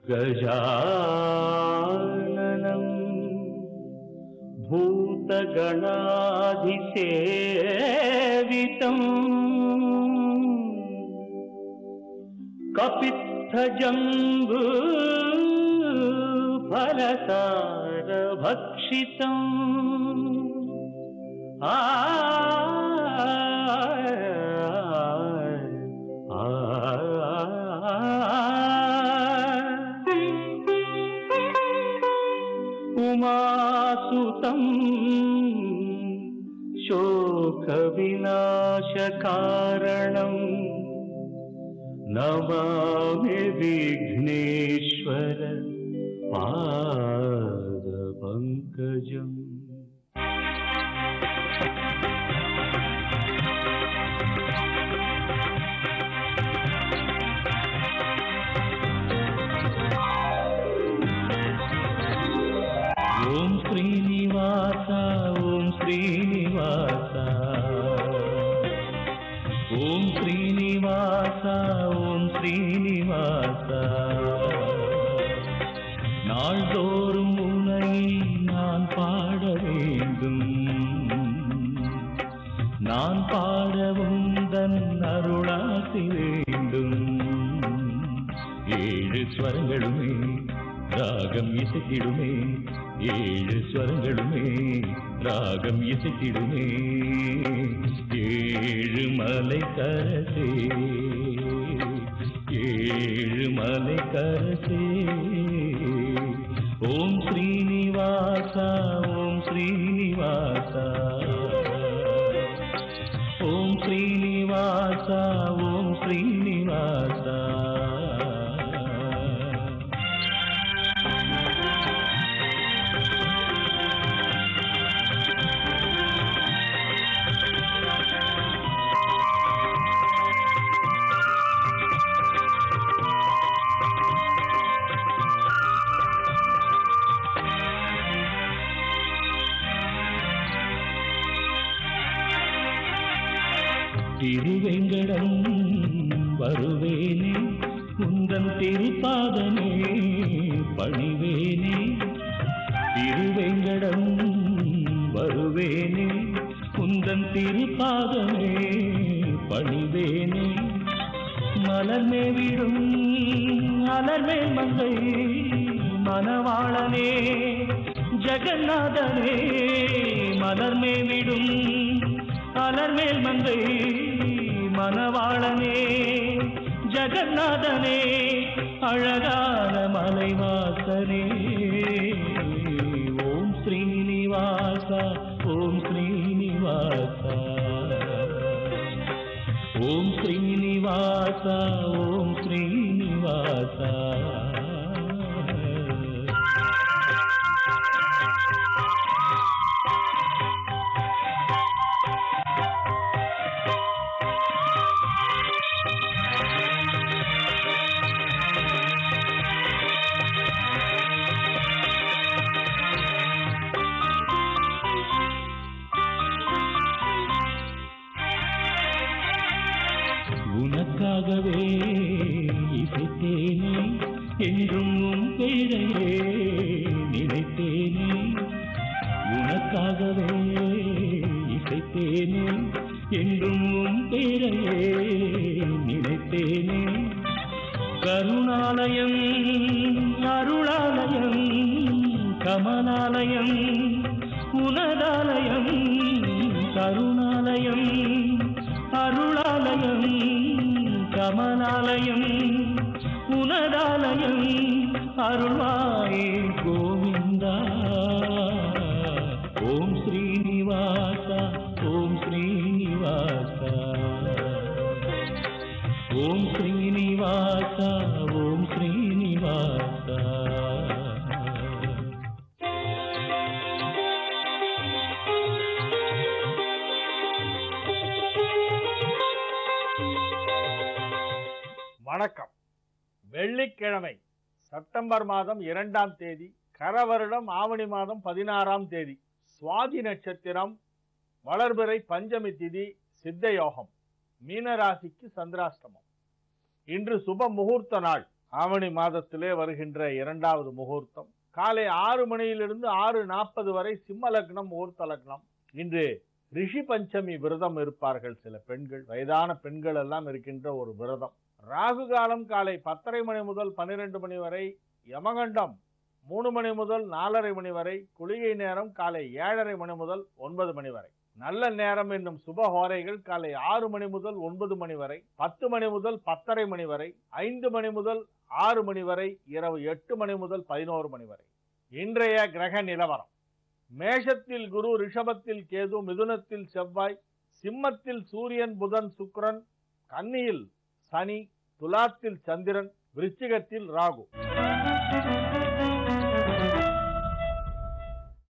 गजाननं भूतगणाधिसेवितं कपित्थजम्बूफलसारभक्षितम् उमासुतं शोकविनाशकारणं नमामि विघ्नेश्वर पादपङ्कजम्। ओम श्रीनिवास ओम श्रीनिवास ओम श्रीनिवास ओम श्रीनिवास நாள்தோறும் உன்னை நான் பாட வேண்டும் நான் பாடவும் தன் அருளாசி வேண்டும் ஏழு ஸ்வரங்களுமே ராகம் இசைத்திடுமே ஏழு ஸ்வரங்களுமே ராகம் இசைத்திடுமே ஏழு மலை கரசே ஏழு மலை கரசே ஓம் ஸ்ரீனிவாசா ஓம் ஸ்ரீனிவாசா ஓம் ஸ்ரீனிவாசா ஓம் ஸ்ரீனிவாசா திருவேங்கடம் வருவேனே உந்தன் திருப்பாதமே பணிவேனே திருவேங்கடம் வருவேனே உந்தன் திருப்பாதமே பணிவேனே மலர்மே விடும் அலர்மே மங்கை மணவாளனே ஜெகநாதனே மலர்மே விடும் அலர்மேல் மங்கை மணவாளனே ஜெகநாதனே அழகான மலைவாசனே ஓம் ஸ்ரீனிவாசா ஓம் ஸ்ரீனிவாசா ஓம் ஸ்ரீனிவாசா ஓம் ஸ்ரீனிவாசா உனக்காகவே இசைத்தேனே என்றும் உன் பேரையே நினைத்தேனே உனக்காகவே இசைத்தேனே என்றும் உன் பேரையே நினைத்தேனே கருணாலயம் அருளாலயம் கமலாலயம் உனதாலயம் கருணாலயம் அருளாலயம் கமலாலயம் உனதாலயம் அருள்வாயே கோவிந்தா ஓம் ஸ்ரீனிவாசா ஓம் ஸ்ரீனிவாசா ஓம் ஸ்ரீனிவாசா ஓம் ஸ்ரீனிவாசா வணக்கம். வெள்ளிக்கிழமை செப்டம்பர் மாதம் 2ஆம் தேதி, கரவருடம் ஆவணி மாதம் 16ஆம் தேதி, சுவாதி நட்சத்திரம், வளர்பிறை பஞ்சமி திதி, சித்த யோகம், மீனராசிக்கு சந்திராஷ்டமம். இன்று சுப முகூர்த்த நாள் ஆவணி மாதத்திலே வருகின்ற இரண்டாவது முகூர்த்தம் காலை 6 மணியிலிருந்து 6:40 வரை சிம்ம லக்னம் முகூர்த்த லக்னம். இன்று ரிஷி பஞ்சமி விரதம் இருப்பார்கள். சில பெண்கள், வயதான பெண்கள் எல்லாம் இருக்கின்ற ஒரு விரதம். ராகு காலம் காலை 10:30 மணி முதல் 12 மணி வரை, யமகண்டம் 3 மணி முதல் 4:30 மணி வரை, குளிகை நேரம் காலை 7:30 மணி முதல் 9 மணி வரை. நல்ல நேரம் என்னும் சுபஹோரைகள் காலை 6 மணி முதல் 9 மணி வரை, 10 மணி முதல் 10:30 மணி வரை, 5 மணி முதல் 6 மணி வரை, இரவு 8 மணி முதல் 11 மணி வரை. இன்றைய கிரக நிலவரம்: மேஷத்தில் குரு, ரிஷபத்தில் கேது, மிதுனத்தில் செவ்வாய், சிம்மத்தில் சூரியன், புதன், சுக்கிரன், கன்னியில் சனி, துலாத்தில் சந்திரன், விருச்சிகத்தில் ராகு.